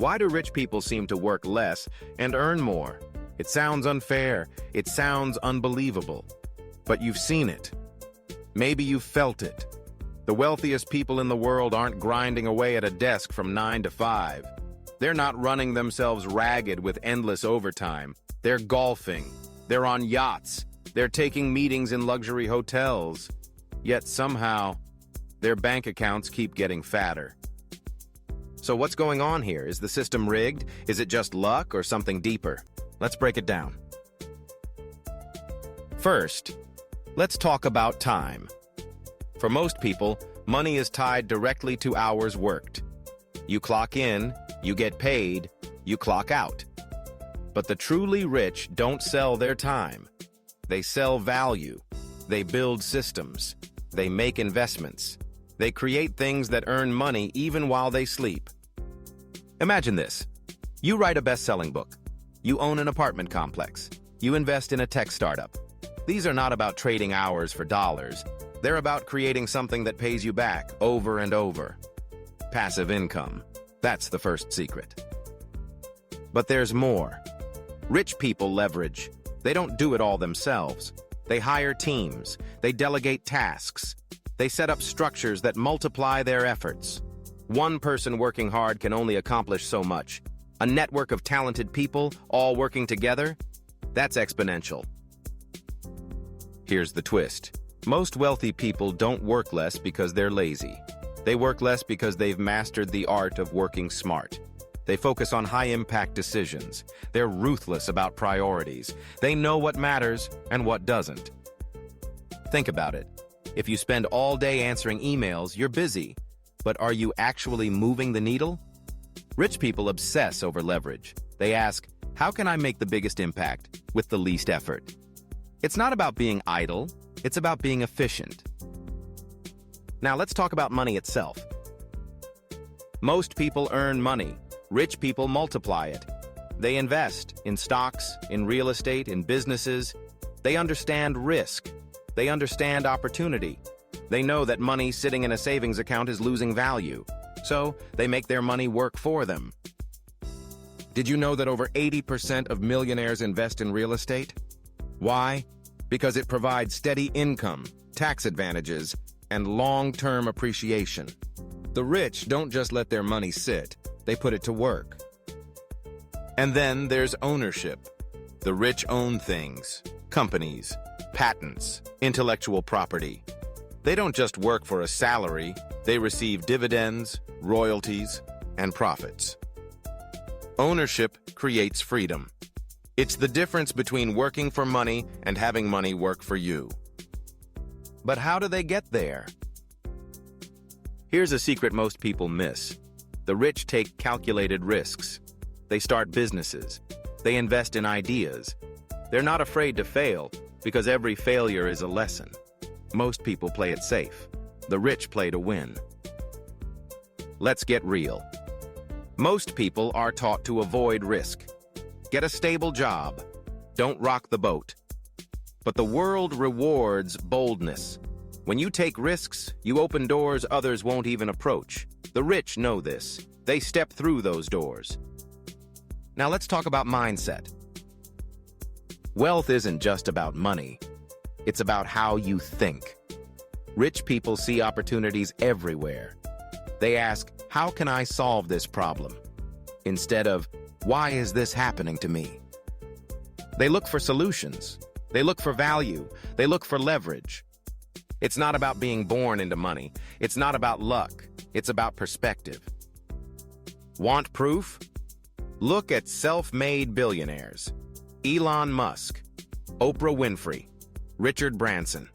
Why do rich people seem to work less and earn more? It sounds unfair. It sounds unbelievable. But you've seen it. Maybe you've felt it. The wealthiest people in the world aren't grinding away at a desk from 9 to 5. They're not running themselves ragged with endless overtime. They're golfing. They're on yachts. They're taking meetings in luxury hotels. Yet somehow, their bank accounts keep getting fatter. So what's going on here? Is the system rigged? Is it just luck or something deeper? Let's break it down. First, let's talk about time. For most people, money is tied directly to hours worked. You clock in, you get paid, you clock out. But the truly rich don't sell their time. They sell value. They build systems. They make investments. They create things that earn money even while they sleep. Imagine this. You write a best-selling book. You own an apartment complex. You invest in a tech startup. These are not about trading hours for dollars. They're about creating something that pays you back over and over. Passive income. That's the first secret. But there's more. Rich people leverage. They don't do it all themselves. They hire teams. They delegate tasks. They set up structures that multiply their efforts. One person working hard can only accomplish so much. A network of talented people all working together? That's exponential. Here's the twist. Most wealthy people don't work less because they're lazy. They work less because they've mastered the art of working smart. They focus on high-impact decisions. They're ruthless about priorities. They know what matters and what doesn't. Think about it. If you spend all day answering emails, you're busy. But are you actually moving the needle? Rich people obsess over leverage. They ask, how can I make the biggest impact with the least effort? It's not about being idle. It's about being efficient. Now let's talk about money itself. Most people earn money. Rich people multiply it. They invest in stocks, in real estate, in businesses. They understand risk. They understand opportunity. They know that money sitting in a savings account is losing value. So they make their money work for them. Did you know that over 80% of millionaires invest in real estate? Why? Because it provides steady income, tax advantages, and long-term appreciation. The rich don't just let their money sit, they put it to work. And then there's ownership. The rich own things, companies, patents, intellectual property. They don't just work for a salary, they receive dividends, royalties, and profits. Ownership creates freedom. It's the difference between working for money and having money work for you. But how do they get there? Here's a secret most people miss. The rich take calculated risks. They start businesses. They invest in ideas. They're not afraid to fail because every failure is a lesson. Most people play it safe. The rich play to win. Let's get real. Most people are taught to avoid risk. Get a stable job. Don't rock the boat. But the world rewards boldness. When you take risks, you open doors others won't even approach. The rich know this. They step through those doors. Now let's talk about mindset. Wealth isn't just about money. It's about how you think. Rich people see opportunities everywhere. They ask, how can I solve this problem? Instead of, why is this happening to me? They look for solutions. They look for value. They look for leverage. It's not about being born into money. It's not about luck. It's about perspective. Want proof? Look at self-made billionaires. Elon Musk, Oprah Winfrey, Richard Branson.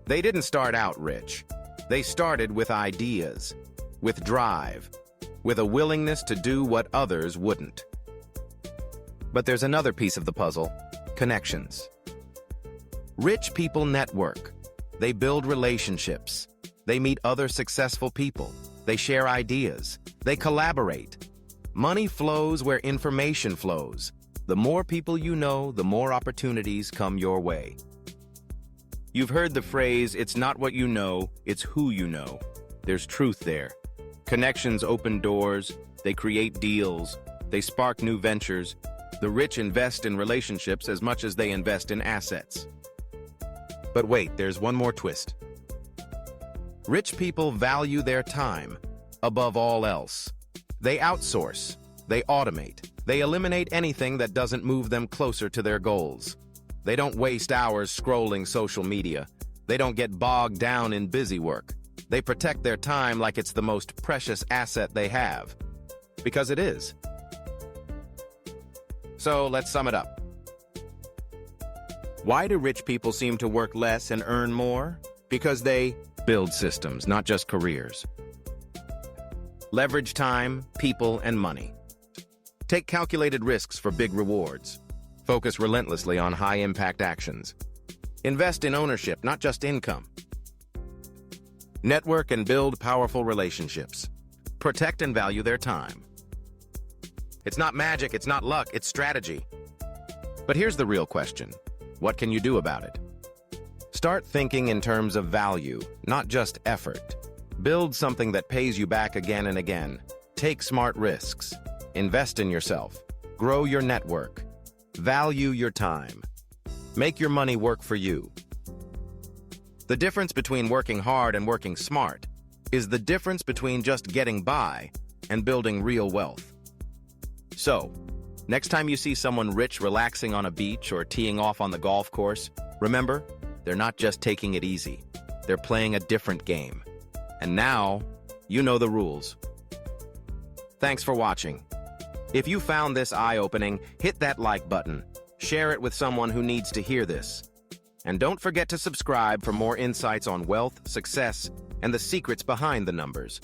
They didn't start out rich. They started with ideas, with drive, with a willingness to do what others wouldn't. But there's another piece of the puzzle: connections. Rich people network. They build relationships. They meet other successful people. They share ideas. They collaborate. Money flows where information flows. The more people you know, the more opportunities come your way. You've heard the phrase, it's not what you know, it's who you know. There's truth there. Connections open doors, They create deals. They spark new ventures. The rich invest in relationships as much as they invest in assets. But wait, there's one more twist. Rich people value their time above all else. They outsource. They automate. They eliminate anything that doesn't move them closer to their goals. They don't waste hours scrolling social media. They don't get bogged down in busy work. They protect their time like it's the most precious asset they have. Because it is. So let's sum it up. Why do rich people seem to work less and earn more? Because they build systems, not just careers. Leverage time, people, and money. Take calculated risks for big rewards. Focus relentlessly on high-impact actions. Invest in ownership, not just income. Network and build powerful relationships. Protect and value their time. It's not magic, it's not luck, it's strategy. But here's the real question. What can you do about it? Start thinking in terms of value, not just effort. Build something that pays you back again and again. Take smart risks. Invest in yourself. Grow your network. Value your time. Make your money work for you. The difference between working hard and working smart is the difference between just getting by and building real wealth. So, next time you see someone rich relaxing on a beach or teeing off on the golf course, remember, they're not just taking it easy. They're playing a different game. And now, you know the rules. Thanks for watching. If you found this eye-opening, hit that like button. Share it with someone who needs to hear this. And don't forget to subscribe for more insights on wealth, success, and the secrets behind the numbers.